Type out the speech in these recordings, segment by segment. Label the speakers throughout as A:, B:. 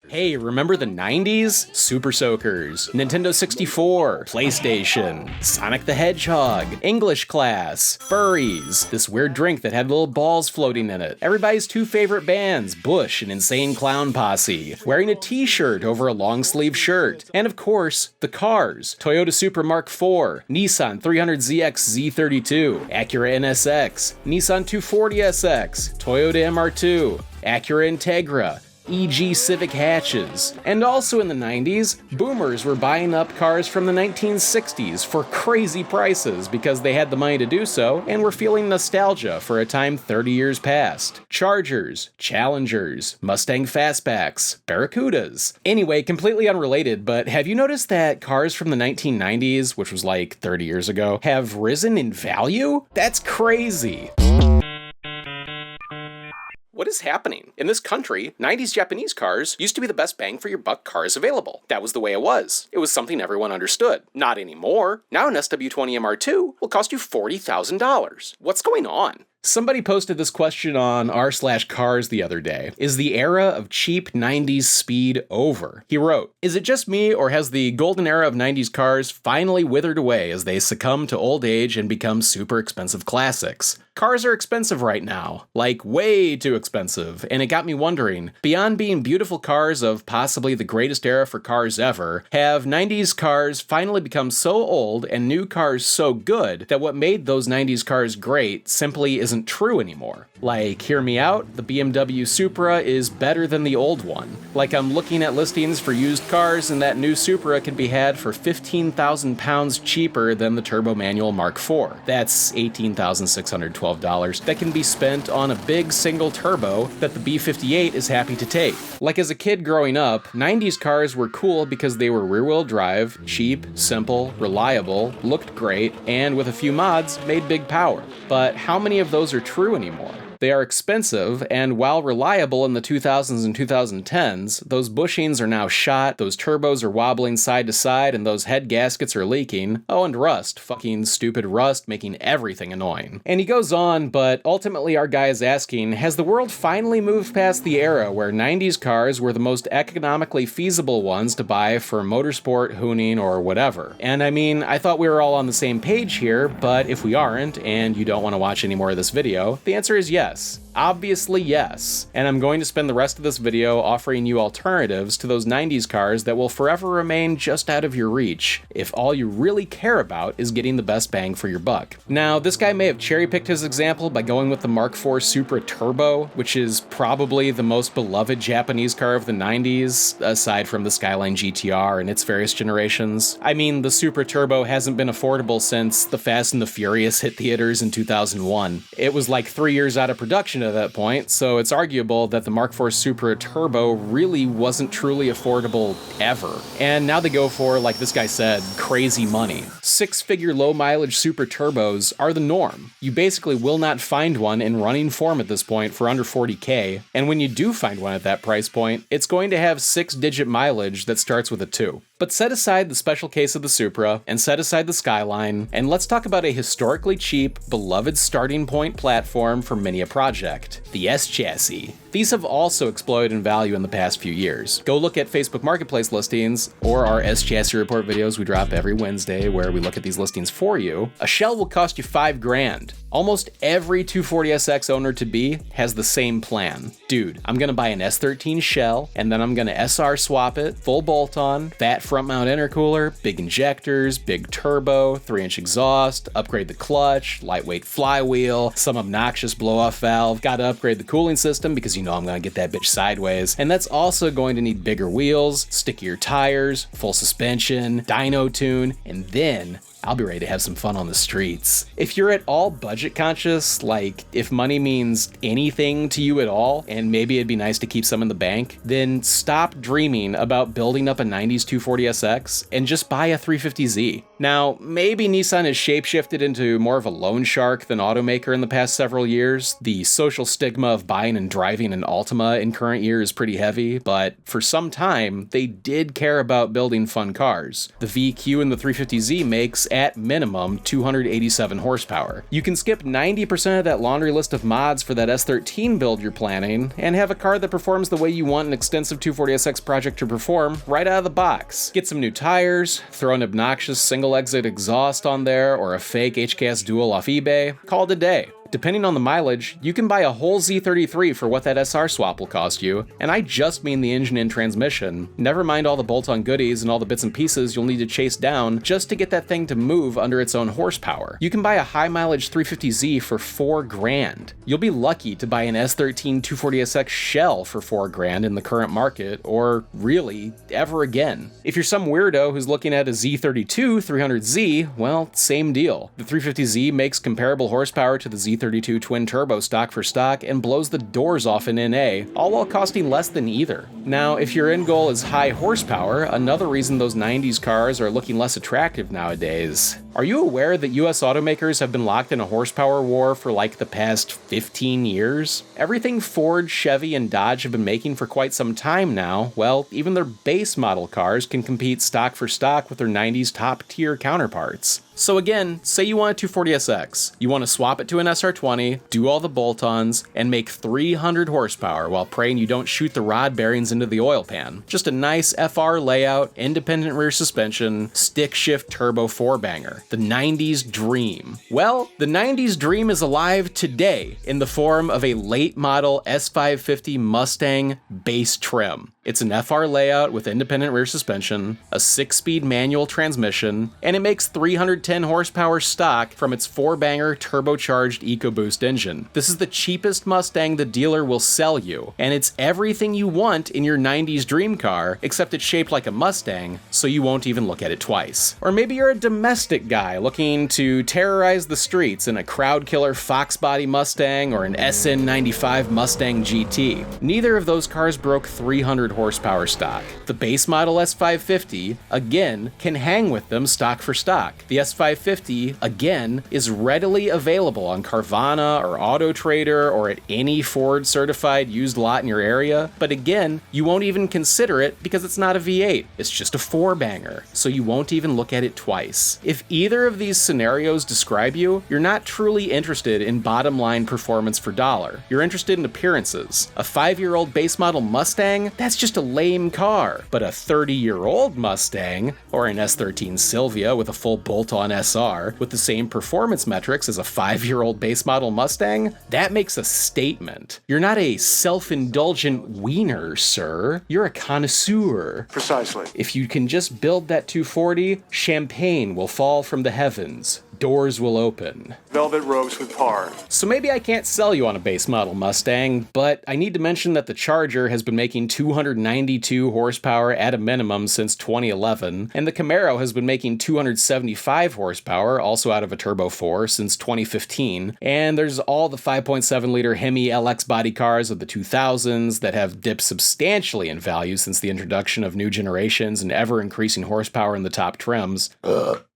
A: Hey, remember the 90s? Super Soakers, Nintendo 64, PlayStation, Sonic the Hedgehog, English class, furries, this weird drink that had little balls floating in it, everybody's two favorite bands, Bush and Insane Clown Posse, wearing a t-shirt over a long sleeve shirt, and of course, the cars, Toyota Supra Mark IV, Nissan 300ZX Z32, Acura NSX, Nissan 240SX, Toyota MR2, Acura Integra, e.g. Civic hatches. And also in the 90s, boomers were buying up cars from the 1960s for crazy prices because they had the money to do so and were feeling nostalgia for a time 30 years past. Chargers, Challengers, Mustang Fastbacks, Barracudas. Anyway, completely unrelated, but have you noticed that cars from the 1990s, which was like 30 years ago, have risen in value? That's crazy. What is happening? In this country, 90s Japanese cars used to be the best bang for your buck cars available. That was the way it was. It was something everyone understood. Not anymore. Now an SW20 MR2 will cost you $40,000. What's going on? Somebody posted this question on r/cars the other day. Is the era of cheap 90s speed over? He wrote, "Is it just me, or has the golden era of 90s cars finally withered away as they succumb to old age and become super expensive classics? Cars are expensive right now, like way too expensive, and it got me wondering, beyond being beautiful cars of possibly the greatest era for cars ever, have 90s cars finally become so old and new cars so good that what made those 90s cars great simply isn't true anymore? Like, hear me out, the BMW Supra is better than the old one. Like, I'm looking at listings for used cars and that new Supra can be had for £15,000 cheaper than the turbo manual Mark IV. That's $18,612 that can be spent on a big single turbo that the B58 is happy to take. Like, as a kid growing up, 90s cars were cool because they were rear-wheel drive, cheap, simple, reliable, looked great, and with a few mods, made big power. But how many of those are true anymore? They are expensive, and while reliable in the 2000s and 2010s, those bushings are now shot, those turbos are wobbling side to side, and those head gaskets are leaking. Oh, and rust. Fucking stupid rust, making everything annoying. And he goes on, but ultimately our guy is asking, has the world finally moved past the era where 90s cars were the most economically feasible ones to buy for motorsport, hooning, or whatever? And I mean, I thought we were all on the same page here, but if we aren't, and you don't want to watch any more of this video, the answer is yes. Obviously yes. And I'm going to spend the rest of this video offering you alternatives to those 90s cars that will forever remain just out of your reach, if all you really care about is getting the best bang for your buck. Now, this guy may have cherry-picked his example by going with the Mark IV Supra Turbo, which is probably the most beloved Japanese car of the 90s, aside from the Skyline GTR and its various generations. I mean, the Supra Turbo hasn't been affordable since The Fast and the Furious hit theaters in 2001. It was like 3 years out of production at that point, so it's arguable that the Mark IV Supra Turbo really wasn't truly affordable ever. And now they go for, like this guy said, crazy money. Six-figure low-mileage Supra Turbos are the norm. You basically will not find one in running form at this point for under $40K, and when you do find one at that price point, it's going to have 6-digit mileage that starts with a 2. But set aside the special case of the Supra, and set aside the Skyline, and let's talk about a historically cheap, beloved starting point platform for many a project, the S-Chassis. These have also exploded in value in the past few years. Go look at Facebook Marketplace listings, or our S-Chassis report videos we drop every Wednesday where we look at these listings for you. A shell will cost you $5,000. Almost every 240SX owner to be has the same plan. Dude, I'm gonna buy an S13 shell, and then I'm gonna SR swap it, full bolt-on, fat front mount intercooler, big injectors, big turbo, 3-inch exhaust, upgrade the clutch, lightweight flywheel, some obnoxious blow-off valve, gotta upgrade the cooling system because you know I'm gonna get that bitch sideways, and that's also going to need bigger wheels, stickier tires, full suspension, dyno tune, and then I'll be ready to have some fun on the streets. If you're at all budget conscious, like if money means anything to you at all, and maybe it'd be nice to keep some in the bank, then stop dreaming about building up a 90s 240SX and just buy a 350Z. Now, maybe Nissan has shapeshifted into more of a loan shark than automaker in the past several years. The social stigma of buying and driving an Altima in current year is pretty heavy, but for some time, they did care about building fun cars. The VQ in the 350Z makes, at minimum, 287 horsepower. You can skip 90% of that laundry list of mods for that S13 build you're planning, and have a car that performs the way you want an extensive 240SX project to perform right out of the box. Get some new tires, throw an obnoxious single-exit exhaust on there, or a fake HKS Dual off eBay, call it a day. Depending on the mileage, you can buy a whole Z33 for what that SR swap will cost you, and I just mean the engine and transmission. Never mind all the bolt-on goodies and all the bits and pieces you'll need to chase down just to get that thing to move under its own horsepower. You can buy a high-mileage 350Z for $4,000. You'll be lucky to buy an S13 240SX shell for $4,000 in the current market, or really, ever again. If you're some weirdo who's looking at a Z32 300Z, well, same deal. The 350Z makes comparable horsepower to the Z32 twin turbo stock for stock and blows the doors off in NA, all while costing less than either. Now, if your end goal is high horsepower, another reason those 90s cars are looking less attractive nowadays. Are you aware that US automakers have been locked in a horsepower war for like the past 15 years? Everything Ford, Chevy, and Dodge have been making for quite some time now, well, even their base model cars can compete stock for stock with their 90s top tier counterparts. So again, say you want a 240SX. You want to swap it to an SR20, do all the bolt-ons, and make 300 horsepower while praying you don't shoot the rod bearings into the oil pan. Just a nice FR layout, independent rear suspension, stick shift turbo 4-banger. The 90s dream. Well, the 90s dream is alive today in the form of a late model S550 Mustang base trim. It's an FR layout with independent rear suspension, a 6-speed manual transmission, and it makes 310 horsepower stock from its 4-banger turbocharged EcoBoost engine. This is the cheapest Mustang the dealer will sell you, and it's everything you want in your 90s dream car, except it's shaped like a Mustang, so you won't even look at it twice. Or maybe you're a domestic guy looking to terrorize the streets in a crowd killer Fox body Mustang or an SN95 Mustang GT. Neither of those cars broke 300 horsepower stock. The base model S550, again, can hang with them stock for stock. The S550, again, is readily available on Carvana or AutoTrader or at any Ford certified used lot in your area, but again, you won't even consider it because it's not a V8. It's just a 4-banger, so you won't even look at it twice. If either of these scenarios describe you, you're not truly interested in bottom line performance for dollar. You're interested in appearances. A 5-year-old base model Mustang, that's just a lame car. But a 30-year-old Mustang, or an S13 Silvia with a full bolt-on SR, with the same performance metrics as a 5-year-old base model Mustang, that makes a statement. You're not a self-indulgent wiener, sir. You're a connoisseur.
B: Precisely.
A: If you can just build that 240, champagne will fall from the heavens. Doors will open.
B: Velvet ropes with par.
A: So maybe I can't sell you on a base model Mustang, but I need to mention that the Charger has been making 292 horsepower at a minimum since 2011, and the Camaro has been making 275 horsepower, also out of a Turbo 4, since 2015, and there's all the 5.7-liter Hemi LX body cars of the 2000s that have dipped substantially in value since the introduction of new generations and ever-increasing horsepower in the top trims.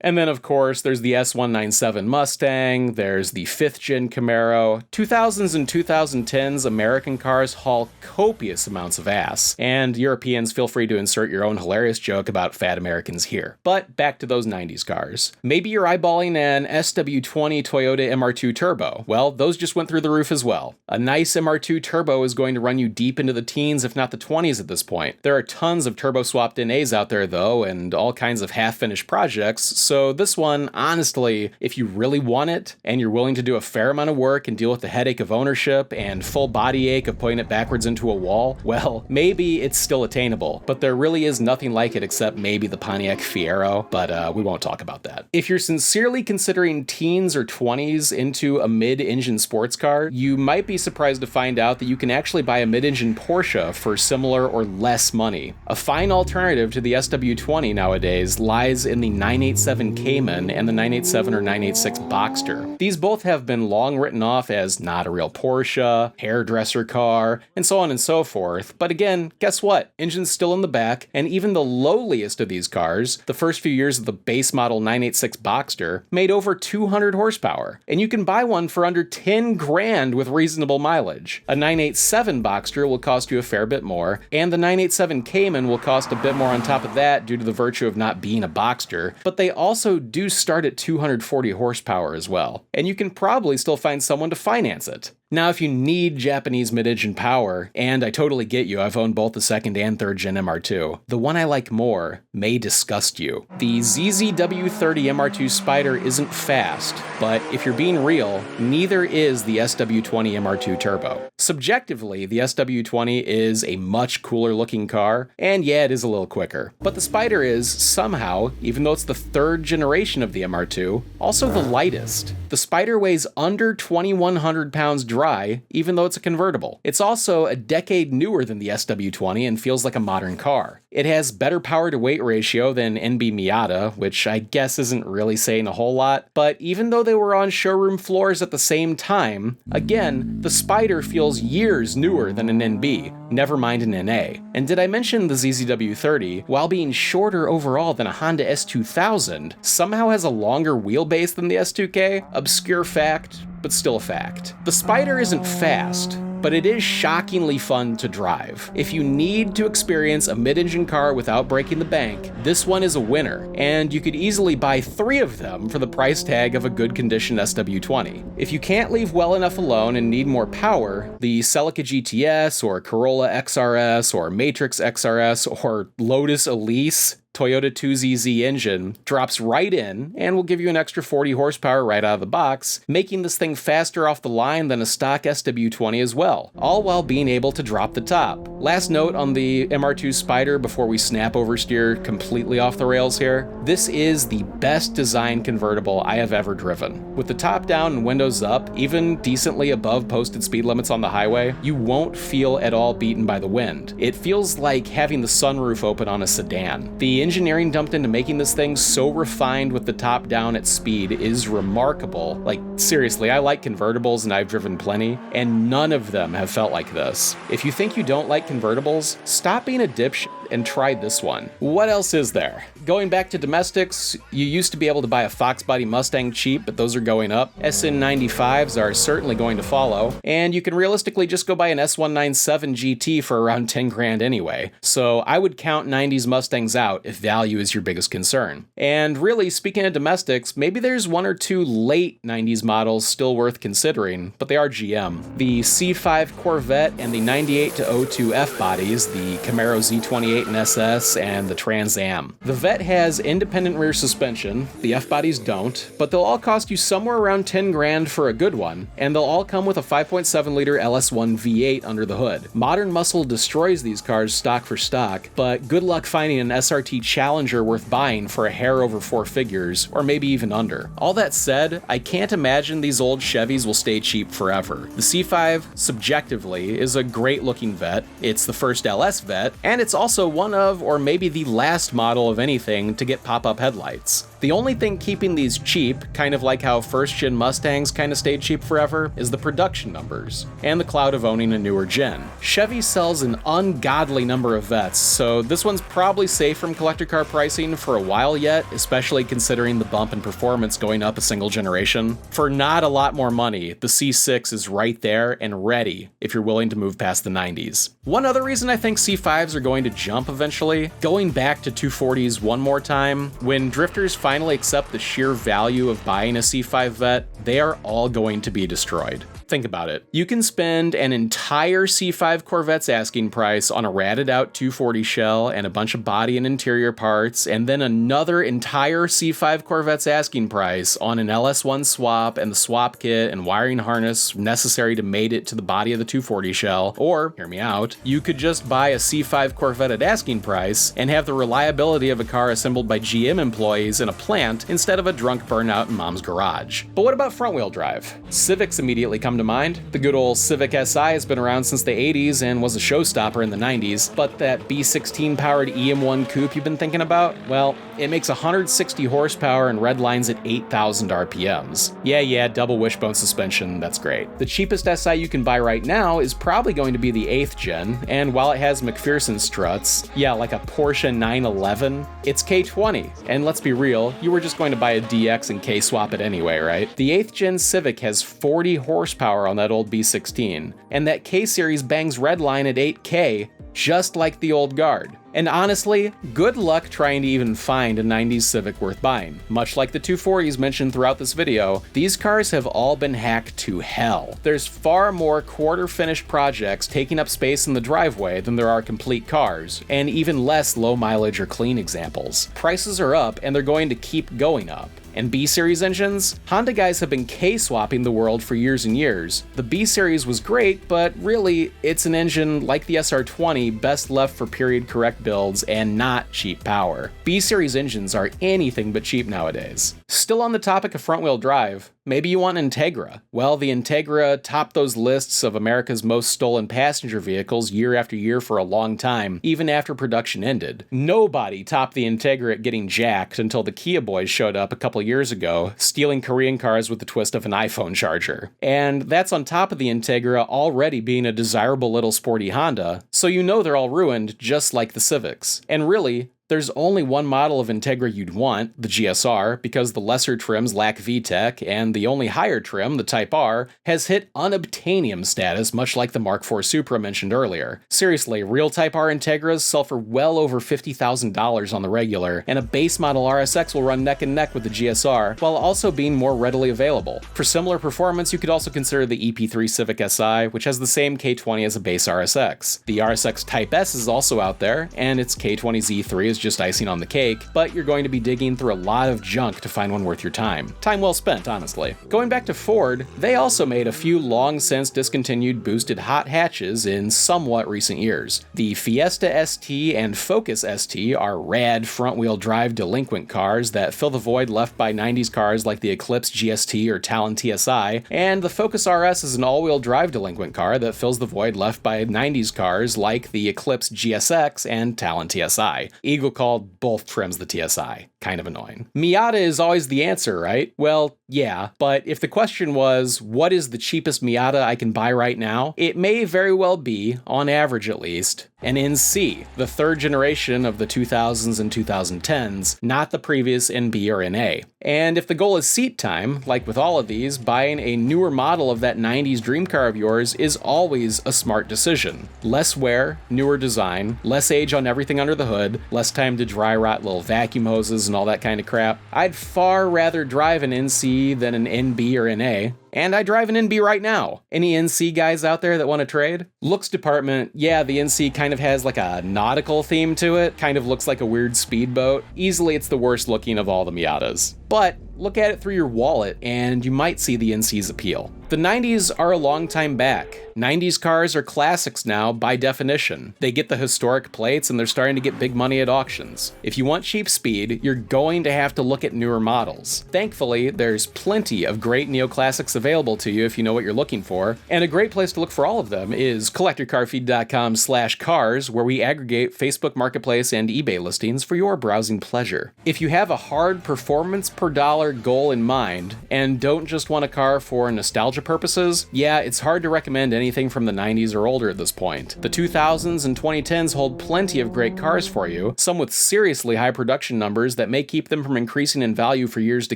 A: And then, of course, there's the S197 Mustang, there's the 5th-gen Camaro. 2000s and 2010s American cars haul copious amounts of ass, and Europeans feel free to insert your own hilarious joke about fat Americans here. But back to those 90s cars. Maybe you're eyeballing an SW20 Toyota MR2 Turbo. Well, those just went through the roof as well. A nice MR2 Turbo is going to run you deep into the teens, if not the 20s at this point. There are tons of turbo-swapped NAs out there, though, and all kinds of half-finished projects, so this one, honestly, if you really want it, and you're willing to do a fair amount of work and deal with the headache of ownership and full body ache of putting it backwards into a wall, well, maybe it's still attainable, but there really is nothing like it except maybe the Pontiac Fiero, but we won't talk about that. If you're sincerely considering teens or 20s into a mid-engine sports car, you might be surprised to find out that you can actually buy a mid-engine Porsche for similar or less money. A fine alternative to the SW20 nowadays lies in the 987 Cayman and the 987 987 or 986 Boxster. These both have been long written off as not a real Porsche, hairdresser car, and so on and so forth. But again, guess what? Engine's still in the back, and even the lowliest of these cars, the first few years of the base model 986 Boxster, made over 200 horsepower. And you can buy one for under 10 grand with reasonable mileage. A 987 Boxster will cost you a fair bit more, and the 987 Cayman will cost a bit more on top of that due to the virtue of not being a Boxster, but they also do start at 240 horsepower as well. And you can probably still find someone to finance it. Now, if you need Japanese mid-engine power, and I totally get you, I've owned both the second and third gen MR2, the one I like more may disgust you. The ZZW30 MR2 Spider isn't fast, but if you're being real, neither is the SW20 MR2 Turbo. Subjectively, the SW20 is a much cooler looking car, and yeah, it is a little quicker. But the Spider is, somehow, even though it's the third generation of the MR2, also the lightest. The Spider weighs under 2,100 pounds dry, even though it's a convertible. It's also a decade newer than the SW20 and feels like a modern car. It has better power to weight ratio than NB Miata, which I guess isn't really saying a whole lot, but even though they were on showroom floors at the same time, again, the Spider feels years newer than an NB, never mind an NA. And did I mention the ZZW30, while being shorter overall than a Honda S2000, somehow has a longer wheelbase than the S2K? Obscure fact, but still a fact. The Spider isn't fast, but it is shockingly fun to drive. If you need to experience a mid-engine car without breaking the bank, this one is a winner, and you could easily buy 3 of them for the price tag of a good condition SW20. If you can't leave well enough alone and need more power, the Celica GTS or Corolla XRS or Matrix XRS or Lotus Elise Toyota 2ZZ engine drops right in and will give you an extra 40 horsepower right out of the box, making this thing faster off the line than a stock SW20 as well, all while being able to drop the top. Last note on the MR2 Spider before we snap oversteer completely off the rails here, this is the best designed convertible I have ever driven. With the top down and windows up, even decently above posted speed limits on the highway, you won't feel at all beaten by the wind. It feels like having the sunroof open on a sedan. The engineering dumped into making this thing so refined with the top down at speed is remarkable. Like, seriously, I like convertibles and I've driven plenty, and none of them have felt like this. If you think you don't like convertibles, stop being a dipshit and try this one. What else is there? Going back to domestics, you used to be able to buy a Fox Body Mustang cheap, but those are going up. SN95s are certainly going to follow, and you can realistically just go buy an S197 GT for around 10 grand anyway. So I would count 90s Mustangs out if value is your biggest concern. And really, speaking of domestics, maybe there's 1 or 2 late 90s models still worth considering, but they are GM. The C5 Corvette and the 98 to 02 F bodies, the Camaro Z28 and SS, and the Trans Am. The Vet has independent rear suspension, the F bodies don't, but they'll all cost you somewhere around 10 grand for a good one, and they'll all come with a 5.7 liter LS1 V8 under the hood. Modern Muscle destroys these cars stock for stock, but good luck finding an SRT Challenger worth buying for a hair over 4 figures, or maybe even under. All that said, I can't imagine these old Chevys will stay cheap forever. The C5, subjectively, is a great looking Vet, it's the first LS Vet, and it's also one of, or maybe the last model of anything to get pop-up headlights. The only thing keeping these cheap, kind of like how first-gen Mustangs kind of stayed cheap forever, is the production numbers, and the cloud of owning a newer gen. Chevy sells an ungodly number of Vets, so this one's probably safe from collector car pricing for a while yet, especially considering the bump in performance going up a single generation. For not a lot more money, the C6 is right there and ready if you're willing to move past the 90s. One other reason I think C5s are going to jump eventually, going back to 240s one more time, when drifters finally accept the sheer value of buying a C5 Vet, they are all going to be destroyed. Think about it. You can spend an entire C5 Corvette's asking price on a ratted out 240 shell and a bunch of body and interior parts, and then another entire C5 Corvette's asking price on an LS1 swap and the swap kit and wiring harness necessary to mate it to the body of the 240 shell. Or, hear me out, you could just buy a C5 Corvette at asking price and have the reliability of a car assembled by GM employees in a plant instead of a drunk burnout in mom's garage. But what about front wheel drive? Civics immediately come to to mind? The good old Civic Si has been around since the 80s and was a showstopper in the 90s, but that B16 powered EM1 coupe you've been thinking about? Well, it makes 160 horsepower and redlines at 8,000 RPMs. Yeah, double wishbone suspension, that's great. The cheapest SI you can buy right now is probably going to be the 8th gen, and while it has McPherson struts, yeah, like a Porsche 911, it's K20. And let's be real, you were just going to buy a DX and K-swap it anyway, right? The 8th gen Civic has 40 horsepower on that old B16, and that K-series bangs redline at 8K, just like the old guard. And honestly, good luck trying to even find a 90s Civic worth buying. Much like the 240s mentioned throughout this video, these cars have all been hacked to hell. There's far more quarter-finished projects taking up space in the driveway than there are complete cars, and even less low mileage or clean examples. Prices are up, and they're going to keep going up. And B-Series engines? Honda guys have been K-swapping the world for years and years. The B-Series was great, but really, it's an engine like the SR20 best left for period-correct builds and not cheap power. B-Series engines are anything but cheap nowadays. Still on the topic of front-wheel drive, maybe you want an Integra. Well, the Integra topped those lists of America's most stolen passenger vehicles year after year for a long time, even after production ended. Nobody topped the Integra at getting jacked until the Kia boys showed up a couple years ago, stealing Korean cars with the twist of an iPhone charger. And that's on top of the Integra already being a desirable little sporty Honda, so you know they're all ruined just like the Civics. And really, there's only one model of Integra you'd want, the GSR, because the lesser trims lack VTEC, and the only higher trim, the Type R, has hit unobtainium status, much like the Mark IV Supra mentioned earlier. Seriously, real Type R Integras sell for well over $50,000 on the regular, and a base model RSX will run neck and neck with the GSR, while also being more readily available. For similar performance, you could also consider the EP3 Civic Si, which has the same K20 as a base RSX. The RSX Type S is also out there, and its K20 Z3 is just icing on the cake, but you're going to be digging through a lot of junk to find one worth your time. Time well spent, honestly. Going back to Ford, they also made a few long since discontinued boosted hot hatches in somewhat recent years. The Fiesta ST and Focus ST are rad front-wheel drive delinquent cars that fill the void left by 90s cars like the Eclipse GST or Talon TSI, and the Focus RS is an all-wheel drive delinquent car that fills the void left by 90s cars like the Eclipse GSX and Talon TSI. Eagle called both trims the TSI. Kind of annoying. Miata is always the answer, right? Well, yeah, but if the question was, what is the cheapest Miata I can buy right now? It may very well be, on average at least, an NC, the third generation of the 2000s and 2010s, not the previous NB or NA. And if the goal is seat time, like with all of these, buying a newer model of that 90s dream car of yours is always a smart decision. Less wear, newer design, less age on everything under the hood, less time to dry rot little vacuum hoses and all that kind of crap. I'd far rather drive an NC than an NB or NA. And I drive an NB right now. Any NC guys out there that want to trade? Looks department, yeah, the NC kind of has like a nautical theme to it. Kind of looks like a weird speedboat. Easily it's the worst looking of all the Miatas. But look at it through your wallet and you might see the NC's appeal. The 90s are a long time back. 90s cars are classics now by definition. They get the historic plates and they're starting to get big money at auctions. If you want cheap speed, you're going to have to look at newer models. Thankfully, there's plenty of great neoclassics available to you if you know what you're looking for, and a great place to look for all of them is collectorcarfeed.com/cars, where we aggregate Facebook Marketplace and eBay listings for your browsing pleasure. If you have a hard performance per dollar goal in mind, and don't just want a car for nostalgia purposes, yeah, it's hard to recommend anything from the 90s or older at this point. The 2000s and 2010s hold plenty of great cars for you, some with seriously high production numbers that may keep them from increasing in value for years to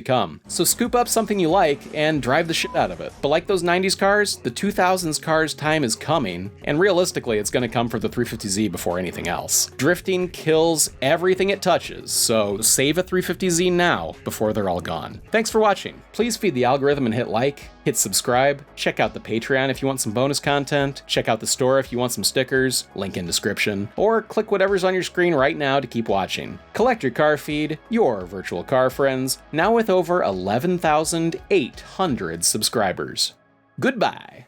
A: come. So scoop up something you like and drive the shit out of it. But like those 90s cars, the 2000s cars' time is coming, and realistically it's going to come for the 350Z before anything else. Drifting kills everything it touches, so save a 350Z now before they're all gone. Thanks for watching. Please feed the algorithm and hit like, hit subscribe, check out the Patreon if you want some bonus content, check out the store if you want some stickers, link in description, or click whatever's on your screen right now to keep watching. Collect Your Car Feed, your virtual car friends, now with over 11,800 subscribers. Goodbye.